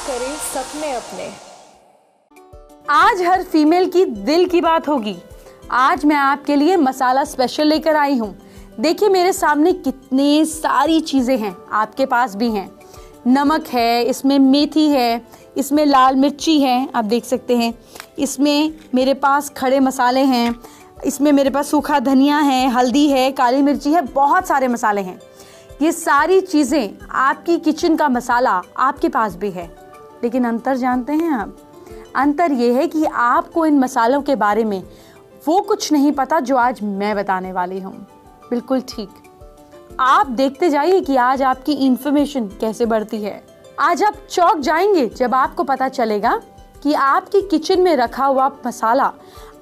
करें सपने अपने। आज हर फीमेल की दिल की बात होगी। आज मैं आपके लिए मसाला स्पेशल लेकर आई हूँ। देखिए मेरे सामने कितनी सारी चीज़ें हैं, आपके पास भी हैं। नमक है, इसमें मेथी है, इसमें लाल मिर्ची है, आप देख सकते हैं। इसमें मेरे पास खड़े मसाले हैं, इसमें मेरे पास सूखा धनिया है, हल्दी है, काली मिर्ची है, बहुत सारे मसाले हैं। ये सारी चीज़ें आपकी किचन का मसाला आपके पास भी है। लेकिन अंतर जानते हैं आप? अंतर ये है कि आपको इन मसालों के बारे में वो कुछ नहीं पता जो आज मैं बताने वाली हूँ। बिल्कुल ठीक। आप देखते जाइए कि आज आपकी इंफॉर्मेशन कैसे बढ़ती है। आज आप चौंक जाएंगे जब आपको पता चलेगा कि आपकी किचन में रखा हुआ मसाला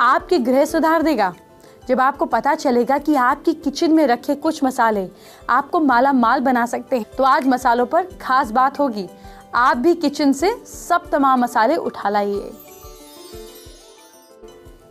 आपके गृह सुधार देगा। जब आपको पता चलेगा कि आपकी किचन में रखे कुछ मसाले आपको माला माल बना सकते हैं। तो आज मसालों पर खास बात होगी। आप भी किचन से सब तमाम मसाले उठा लाइए।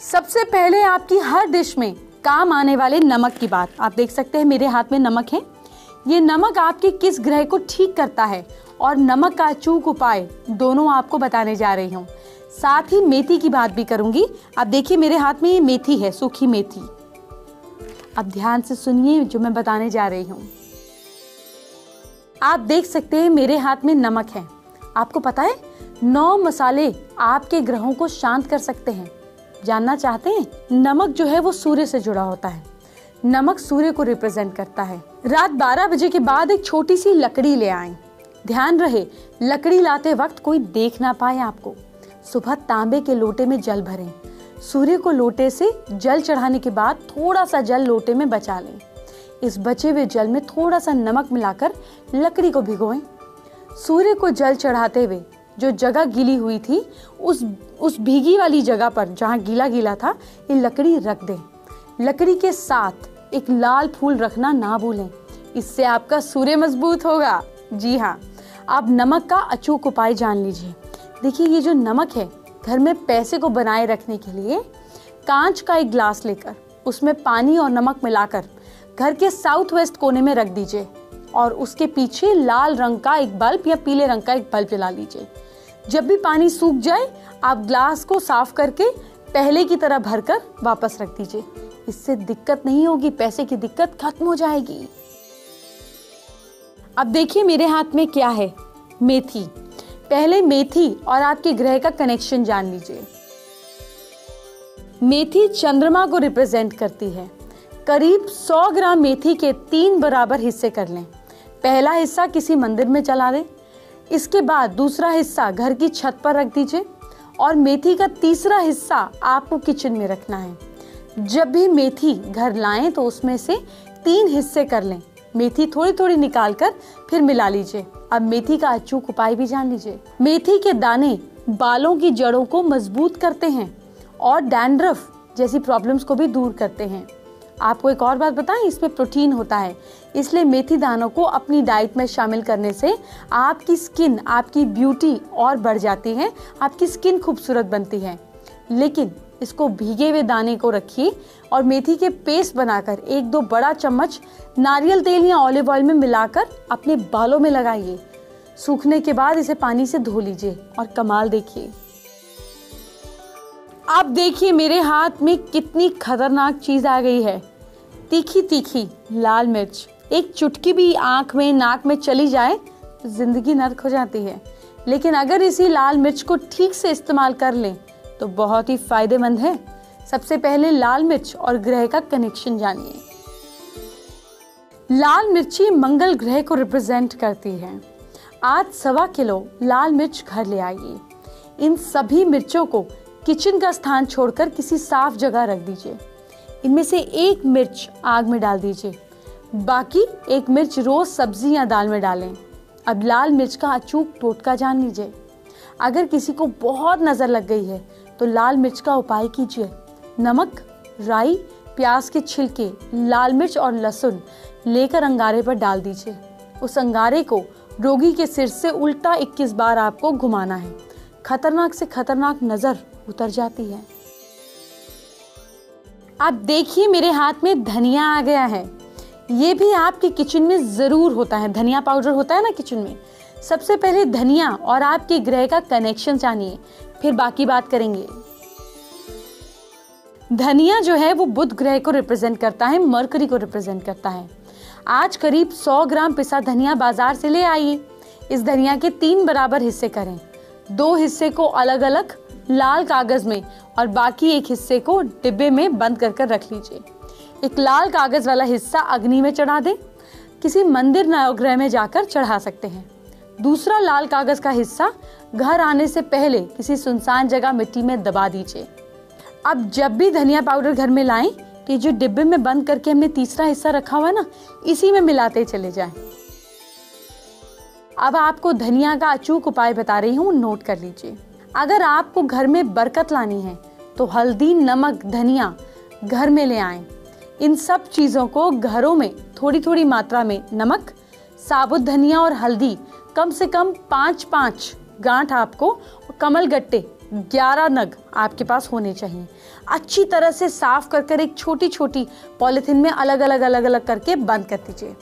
सबसे पहले आपकी हर डिश में काम आने वाले नमक की बात। आप देख सकते हैं मेरे हाथ में नमक है। ये नमक आपके किस ग्रह को ठीक करता है और नमक का अचूक उपाय दोनों आपको बताने जा रही हूँ। साथ ही मेथी की बात भी करूंगी। आप देखिए मेरे हाथ में ये मेथी है, सूखी मेथी। अब ध्यान से सुनिए जो मैं बताने जा रही हूँ। आप देख सकते हैं मेरे हाथ में नमक है। आपको पता है 9 मसाले आपके ग्रहों को शांत कर सकते हैं। जानना चाहते हैं? नमक जो है वो सूर्य से जुड़ा होता है। नमक सूर्य को रिप्रेजेंट करता है। रात 12 बजे के बाद एक छोटी सी लकड़ी ले आएं। ध्यान रहे लकड़ी लाते वक्त कोई देख ना पाए आपको। सुबह तांबे के लोटे में जल भरें। सूर्य को लोटे से जल चढ़ाने के बाद थोड़ा सा जल लोटे में बचा लें। इस बचे हुए जल में थोड़ा सा नमक मिलाकर लकड़ी को भिगोएं। सूर्य को जल चढ़ाते हुए जो जगह गीली हुई थी उस भीगी वाली जगह पर जहाँ गीला गीला था ये लकड़ी रख दें। लकड़ी के साथ एक लाल फूल रखना ना भूलें। इससे आपका सूर्य मजबूत होगा। जी हाँ, आप नमक का अचूक उपाय जान लीजिए। देखिए ये जो नमक है, घर में पैसे को बनाए रखने के लिए कांच का एक ग्लास लेकर उसमें पानी और नमक मिलाकर घर के साउथ वेस्ट कोने में रख दीजिए और उसके पीछे लाल रंग का एक बल्ब या पीले रंग का एक बल्ब जला लीजिए। जब भी पानी सूख जाए आप ग्लास को साफ करके पहले की तरह भरकर वापस रख दीजिए। इससे दिक्कत नहीं होगी, पैसे की दिक्कत खत्म हो जाएगी। अब देखिए मेरे हाथ में क्या है, मेथी। पहले मेथी और आपके ग्रह का कनेक्शन जान लीजिए। मेथी चंद्रमा को रिप्रेजेंट करती है। करीब 100 ग्राम मेथी के 3 बराबर हिस्से कर लें। पहला हिस्सा किसी मंदिर में चला दें। इसके बाद दूसरा हिस्सा घर की छत पर रख दीजिए और मेथी का तीसरा हिस्सा आपको किचन में रखना है। जब भी मेथी घर लाएं तो उसमें से 3 हिस्से कर लें। मेथी थोड़ी थोड़ी निकालकर फिर मिला लीजिए। अब मेथी का अचूक उपाय भी जान लीजिए। मेथी के दाने बालों की जड़ों को मजबूत करते हैं और डैंड्रफ जैसी प्रॉब्लम्स को भी दूर करते हैं। आपको एक और बात बताएं, इसमें प्रोटीन होता है, इसलिए मेथी दानों को अपनी डाइट में शामिल करने से आपकी स्किन, आपकी ब्यूटी और बढ़ जाती है, आपकी स्किन खूबसूरत बनती है। लेकिन इसको भीगे हुए दाने को रखिए और मेथी के पेस्ट बनाकर 1-2 बड़ा चम्मच नारियल तेल या ऑलिव ऑयल में मिलाकर अपने बालों में लगाइए। सूखने के बाद इसे पानी से धो लीजिए और कमाल देखिए। आप देखिए मेरे हाथ में कितनी खतरनाक चीज आ गई है। तीखी तीखी लाल मिर्च। एक चुटकी भी आंख में, नाक में चली जाए तो जिंदगी नर्क हो जाती है। लेकिन अगर इसी लाल मिर्च को ठीक से इस्तेमाल कर लें तो बहुत ही फायदेमंद है। सबसे पहले लाल मिर्च और ग्रह का कनेक्शन जानिए। लाल मिर्ची मंगल ग्रह को रिप्रेजेंट करती है। आज 1.25 किलो लाल मिर्च घर ले आइए। इन सभी मिर्चों को किचन का स्थान छोड़कर किसी साफ जगह रख दीजिए। इनमें से 1 मिर्च आग में डाल दीजिए, बाकी 1 मिर्च रोज सब्जी या दाल में डालें। अब लाल मिर्च का अचूक टोटका जान लीजिए। अगर किसी को बहुत नजर लग गई है तो लाल मिर्च का उपाय कीजिए। नमक, राई, प्याज के छिलके, लाल मिर्च और लहसुन लेकर अंगारे पर डाल दीजिए। उस अंगारे को रोगी के सिर से उल्टा 21 बार आपको घुमाना है। खतरनाक से खतरनाक नजर उतर जाती है। आप देखिए मेरे हाथ में धनिया आ गया है। ये भी आपके किचन में जरूर होता है। धनिया पाउडर होता है ना किचन में, सबसे पहले धनिया और आपके ग्रह का कनेक्शन जानिए, फिर बाकी बात करेंगे। धनिया जो है वो बुध ग्रह को रिप्रेजेंट करता है, मरकरी को रिप्रेजेंट करता है। आज करीब 100 ग्राम पिसा धनिया बाजार से ले आइए। इस धनिया के 3 बराबर हिस्से करें। 2 हिस्से को अलग अलग लाल कागज में और बाकी एक हिस्से को डिब्बे में बंद कर रख लीजिए। एक लाल कागज वाला हिस्सा अग्नि में चढ़ा दें। किसी मंदिर नवग्रह में जाकर चढ़ा सकते हैं। दूसरा लाल कागज का हिस्सा घर आने से पहले किसी सुनसान जगह मिट्टी में दबा दीजिए। अब जब भी धनिया पाउडर घर में लाएं तो जो डिब्बे में बंद करके हमने तीसरा हिस्सा रखा हुआ है ना, इसी में मिलाते चले जाएं। अब आपको धनिया का अचूक उपाय बता रही हूँ, नोट कर लीजिए। अगर आपको घर में बरकत लानी है तो हल्दी, नमक, धनिया घर में ले आएं। इन सब चीजों को घरों में थोड़ी थोड़ी मात्रा में नमक, साबुत धनिया और हल्दी कम से कम 5-5 गांठ आपको, कमल गट्टे 11 नग आपके पास होने चाहिए। अच्छी तरह से साफ कर एक छोटी छोटी पॉलिथीन में अलग अलग करके बंद कर दीजिए।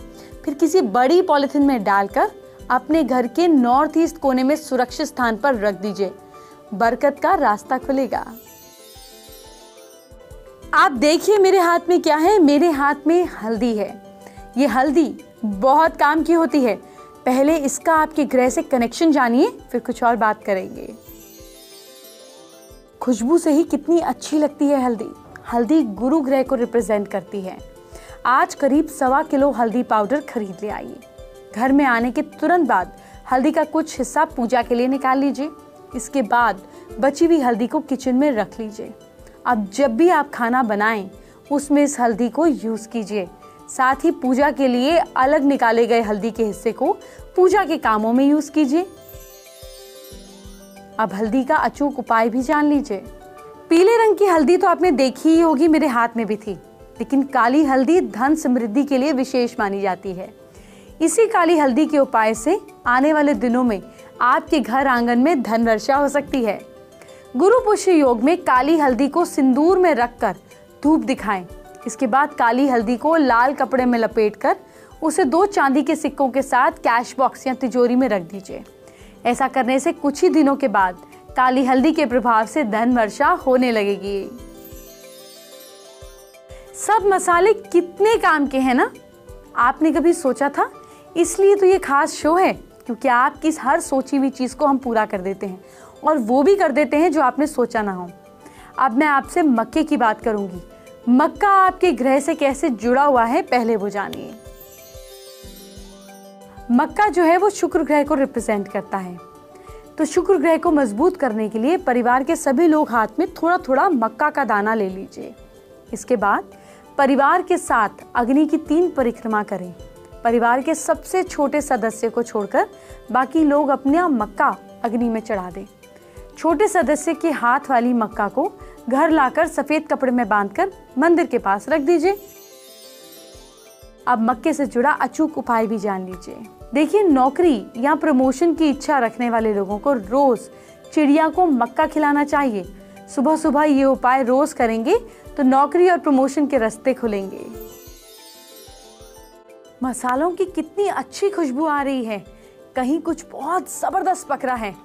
फिर किसी बड़ी पॉलिथीन में डालकर अपने घर के नॉर्थ ईस्ट कोने में सुरक्षित स्थान पर रख दीजिए। बरकत का रास्ता खुलेगा। आप देखिए मेरे हाथ में क्या है। मेरे हाथ में हल्दी है। ये हल्दी बहुत काम की होती है। पहले इसका आपके ग्रह से कनेक्शन जानिए, फिर कुछ और बात करेंगे। खुशबू से ही कितनी अच्छी लगती है हल्दी। हल्दी गुरु ग्रह को रिप्रेजेंट करती है। आज करीब 1.25 किलो हल्दी पाउडर खरीद ले आइए। घर में आने के तुरंत बाद हल्दी का कुछ हिस्सा पूजा के लिए निकाल लीजिए। इसके बाद बची हुई हल्दी को किचन में रख लीजिए। अब जब भी आप खाना बनाएं उसमें इस हल्दी को यूज कीजिए। साथ ही पूजा के लिए अलग निकाले गए हल्दी के हिस्से को पूजा के कामों में यूज कीजिए। अब हल्दी का अचूक उपाय भी जान लीजिए। पीले रंग की हल्दी तो आपने देखी ही होगी, मेरे हाथ में भी थी। लेकिन काली हल्दी धन समृद्धि के लिए विशेष मानी जाती है। इसी काली हल्दी के उपाय से आने वाले दिनों में आपके घर आंगन में धन वर्षा हो सकती है। गुरु पुष्य योग में काली हल्दी को सिंदूर में रखकर धूप दिखाएं। इसके बाद काली हल्दी को लाल कपड़े में लपेटकर उसे 2 चांदी के सिक्कों के साथ कैश बॉक्स या तिजोरी में रख दीजिए। ऐसा करने से कुछ ही दिनों के बाद काली हल्दी के प्रभाव से धन वर्षा होने लगेगी। सब मसाले कितने काम के हैं ना, आपने कभी सोचा था? इसलिए तो ये खास शो है, क्योंकि आपकी हर सोची हुई चीज को हम पूरा कर देते हैं, और वो भी कर देते हैं जो आपने सोचा ना हो। अब मैं आपसे मक्के की बात करूंगी। मक्का आपके ग्रह से कैसे जुड़ा हुआ है, पहले वो जानिए। मक्का जो है वो शुक्र ग्रह को रिप्रेजेंट करता है। तो शुक्र ग्रह को मजबूत करने के लिए परिवार के सभी लोग हाथ में थोड़ा थोड़ा मक्का का दाना ले लीजिए। इसके बाद परिवार के साथ अग्नि की 3 परिक्रमा करें। परिवार के सबसे छोटे सदस्य को छोड़कर बाकी लोग अपना मक्का अग्नि में चढ़ा दें। छोटे सदस्य के हाथ वाली मक्का को घर लाकर सफेद कपड़े में बांधकर मंदिर के पास रख दीजिए। अब मक्के से जुड़ा अचूक उपाय भी जान लीजिए। देखिए, नौकरी या प्रमोशन की इच्छा रखने वाले लोगों को रोज चिड़िया को मक्का खिलाना चाहिए। सुबह सुबह ये उपाय रोज करेंगे तो नौकरी और प्रमोशन के रास्ते खुलेंगे। मसालों की कितनी अच्छी खुशबू आ रही है। कहीं कुछ बहुत जबरदस्त पक रहा है।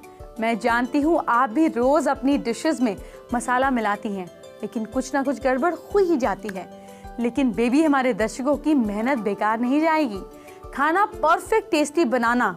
मैं जानती हूँ आप भी रोज अपनी डिशेस में मसाला मिलाती हैं, लेकिन कुछ ना कुछ गड़बड़ हो ही जाती है। लेकिन बेबी, हमारे दर्शकों की मेहनत बेकार नहीं जाएगी। खाना परफेक्ट टेस्टी बनाना,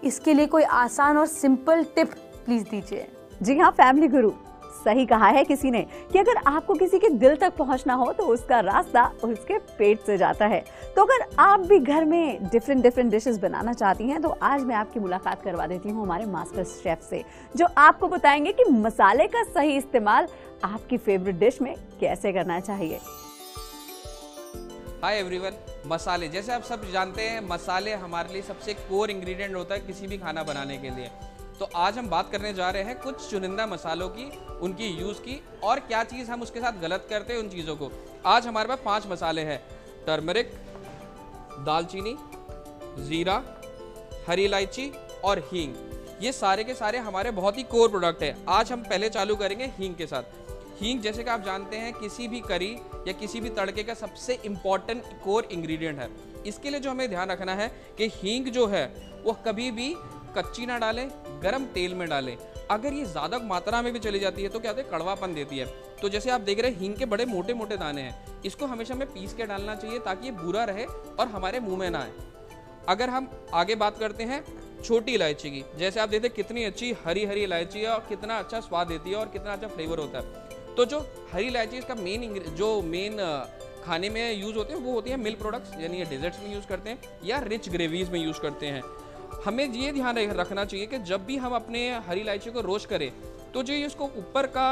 इसके लिए कोई आसान और सिंपल टिप प्लीज दीजिए। जी हाँ फैमिली गुरु, सही कहा है किसी ने कि अगर आपको किसी के दिल तक पहुंचना हो तो उसका रास्ता उसके पेट से जाता है। तो अगर आप भी घर में डिफरेंट डिशेस बनाना चाहती हैं तो आज मैं आपकी मुलाकात करवा देती हूँ हमारे मास्टर शेफ से, जो आपको बताएंगे कि मसाले का सही इस्तेमाल आपकी फेवरेट डिश में कैसे करना चाहिए। हाय एवरीवन, मसाले जैसे आप सब जानते हैं, मसाले हमारे लिए सबसे कोर इंग्रेडिएंट होता है किसी भी खाना बनाने के लिए। तो आज हम बात करने जा रहे हैं कुछ चुनिंदा मसालों की, उनकी यूज़ की, और क्या चीज़ हम उसके साथ गलत करते हैं उन चीज़ों को। आज हमारे पास 5 मसाले हैं: टर्मरिक, दालचीनी, ज़ीरा, हरी इलायची और हींग। ये सारे के सारे हमारे बहुत ही कोर प्रोडक्ट हैं। आज हम पहले चालू करेंगे हींग के साथ। हींग जैसे कि आप जानते हैं किसी भी करी या किसी भी तड़के का सबसे इम्पॉर्टेंट कोर इंग्रेडिएंट है। इसके लिए जो हमें ध्यान रखना है कि हींग जो है वो कभी भी कच्ची ना डालें, गरम तेल में डालें। अगर ये ज़्यादा मात्रा में भी चली जाती है तो क्या होता है, कड़वापन देती है। तो जैसे आप देख रहे हैं हींग के बड़े मोटे मोटे दाने हैं, इसको हमेशा हमें पीस के डालना चाहिए ताकि ये बुरा रहे और हमारे मुंह में ना आए। अगर हम आगे बात करते हैं छोटी इलायची की, जैसे आप देखते हैं कितनी अच्छी हरी हरी इलायची है और कितना अच्छा स्वाद देती है और कितना अच्छा फ्लेवर होता है। तो जो हरी इलायची इसका मेन खाने में यूज़ होते हैं वो होती है मिल्क प्रोडक्ट्स, यानी ये डेजर्ट्स में यूज़ करते हैं या रिच ग्रेवीज में यूज़ करते हैं। हमें ये ध्यान रखना चाहिए कि जब भी हम अपने हरी इलायची को रोस्ट करें तो जो ये उसको ऊपर का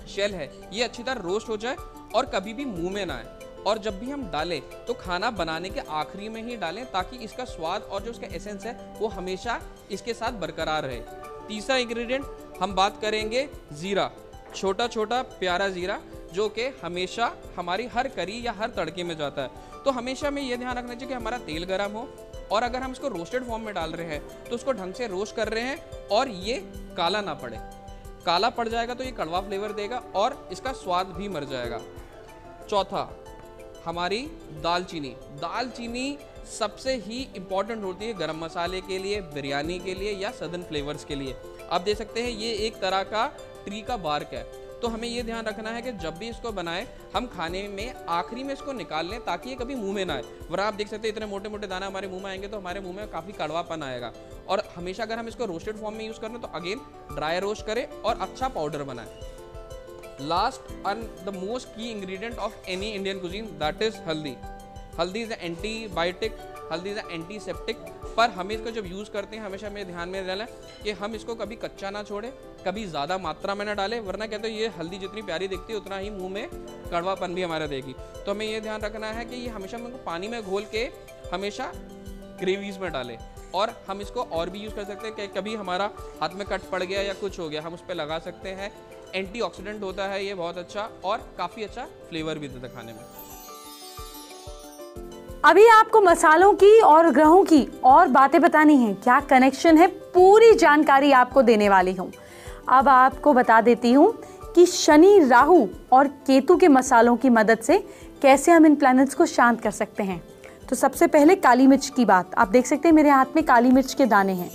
शेल है ये अच्छी तरह रोस्ट हो जाए और कभी भी मुंह में ना आए। और जब भी हम डालें तो खाना बनाने के आखिरी में ही डालें ताकि इसका स्वाद और जो उसका एसेंस है वो हमेशा इसके साथ बरकरार रहे। तीसरा इंग्रेडिएंट हम बात करेंगे जीरा, छोटा छोटा प्यारा जीरा, जो कि हमेशा हमारी हर करी या हर तड़के में जाता है। तो हमेशा हमें यह ध्यान रखना चाहिए कि हमारा तेल गर्म हो और अगर हम इसको रोस्टेड फॉर्म में डाल रहे हैं तो उसको ढंग से रोस्ट कर रहे हैं और ये काला ना पड़े। काला पड़ जाएगा तो ये कड़वा फ्लेवर देगा और इसका स्वाद भी मर जाएगा। चौथा, हमारी दालचीनी। दालचीनी सबसे ही इम्पॉर्टेंट होती है गरम मसाले के लिए, बिरयानी के लिए या सदर्न फ्लेवर्स के लिए। आप देख सकते हैं ये एक तरह का ट्री का बार्क है। तो हमें ये ध्यान रखना है कि जब भी इसको बनाएं हम खाने में आखिरी में इसको निकाल लें ताकि ये कभी मुंह में ना आए, वरना आप देख सकते हैं इतने मोटे मोटे दाना हमारे मुंह में आएंगे तो हमारे मुंह में काफ़ी कड़वापन आएगा। और हमेशा अगर हम इसको रोस्टेड फॉर्म में यूज़ करें तो अगेन ड्राई रोस्ट करें और अच्छा पाउडर बनाएं। लास्ट एंड द मोस्ट की ingredient of any Indian cuisine, that is हल्दी। हल्दी इज एंटीबायोटिक, हल्दी इज एंटीसेप्टिक, पर हमें इसको जब यूज़ करते हैं हमेशा हमें ध्यान में रहना है कि हम इसको कभी कच्चा ना छोड़ें, कभी ज़्यादा मात्रा में ना डालें, वरना कहते हैं ये हल्दी जितनी प्यारी दिखती है उतना ही मुंह में कड़वापन भी हमारा देगी। तो हमें ये ध्यान रखना है कि ये हमेशा हम इनको पानी में घोल के हमेशा ग्रेवीज में डालें। और हम इसको और भी यूज़ कर सकते हैं कि कभी हमारा हाथ में कट पड़ गया या कुछ हो गया हम उस पर लगा सकते हैं। एंटीऑक्सीडेंट होता है ये बहुत अच्छा और काफ़ी अच्छा फ्लेवर भी देता है खाने में। अभी आपको मसालों की और ग्रहों की और बातें बतानी है, क्या कनेक्शन है, पूरी जानकारी आपको देने वाली हूँ। अब आपको बता देती हूँ कि शनि, राहु और केतु के मसालों की मदद से कैसे हम इन प्लैनेट्स को शांत कर सकते हैं। तो सबसे पहले काली मिर्च की बात। आप देख सकते हैं मेरे हाथ में काली मिर्च के दाने हैं।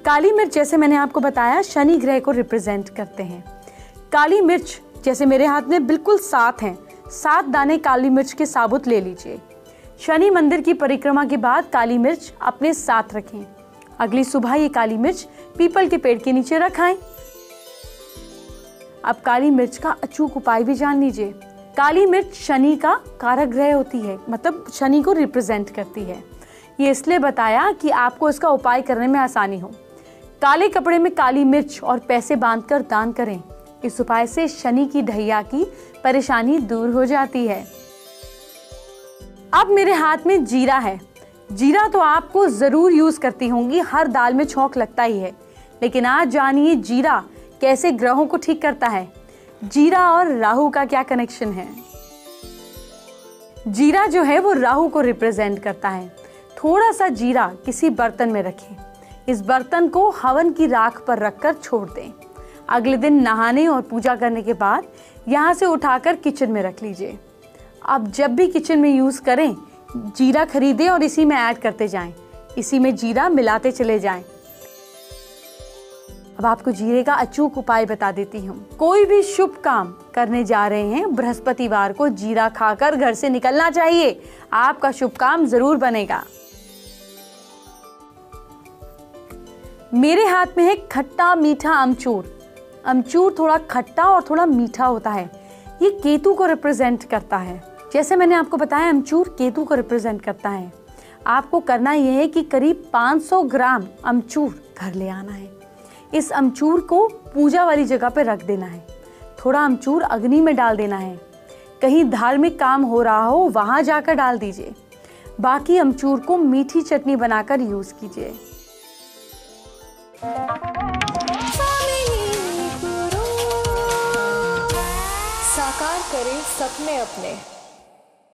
काली मिर्च जैसे मैंने आपको बताया शनि ग्रह को रिप्रेजेंट करते हैं। काली मिर्च जैसे मेरे हाथ में बिल्कुल 7 हैं, 7 दाने काली मिर्च के साबुत ले लीजिए। शनि मंदिर की परिक्रमा के बाद काली मिर्च अपने साथ रखें। अगली सुबह ये काली मिर्च पीपल के पेड़ के नीचे रखाएं। अब काली मिर्च का अचूक उपाय भी जान लीजिए। काली मिर्च शनि का कारक ग्रह होती है, मतलब शनि को रिप्रेजेंट करती है। ये इसलिए बताया कि आपको इसका उपाय करने में आसानी हो। काले कपड़े में काली मिर्च और पैसे बांधकर दान करें। इस उपाय से शनि की ढैया की परेशानी दूर हो जाती है। अब मेरे हाथ में जीरा है। जीरा तो आपको जरूर यूज करती होंगी, हर दाल में छौंक लगता ही है। लेकिन आज जानिए जीरा कैसे ग्रहों को ठीक करता है। जीरा और राहु का क्या कनेक्शन है। जीरा जो है वो राहु को रिप्रेजेंट करता है। थोड़ा सा जीरा किसी बर्तन में रखें। इस बर्तन को हवन की राख पर रखकर छोड़ दें। अगले दिन नहाने और पूजा करने के बाद यहाँ से उठाकर किचन में रख लीजिए। अब जब भी किचन में यूज करें जीरा खरीदें और इसी में ऐड करते जाएं। इसी में जीरा मिलाते चले जाएं। अब आपको जीरे का अचूक उपाय बता देती हूँ। कोई भी शुभ काम करने जा रहे हैं बृहस्पतिवार को जीरा खाकर घर से निकलना चाहिए। आपका शुभ काम जरूर बनेगा। मेरे हाथ में है खट्टा मीठा अमचूर। अमचूर थोड़ा खट्टा और थोड़ा मीठा होता है। ये केतु को रिप्रेजेंट करता है। जैसे मैंने आपको बताया अमचूर केतु को रिप्रेजेंट करता है। आपको करना यह है कि करीब 500 ग्राम अमचूर घर ले आना है। इस अमचूर को पूजा वाली जगह पर रख देना है। थोड़ा अमचूर अग्नि में डाल देना है। कहीं धार्मिक काम हो रहा हो वहां जाकर डाल दीजिए। बाकी अमचूर को मीठी चटनी बनाकर यूज कीजिए। साकार करें सपने अपने।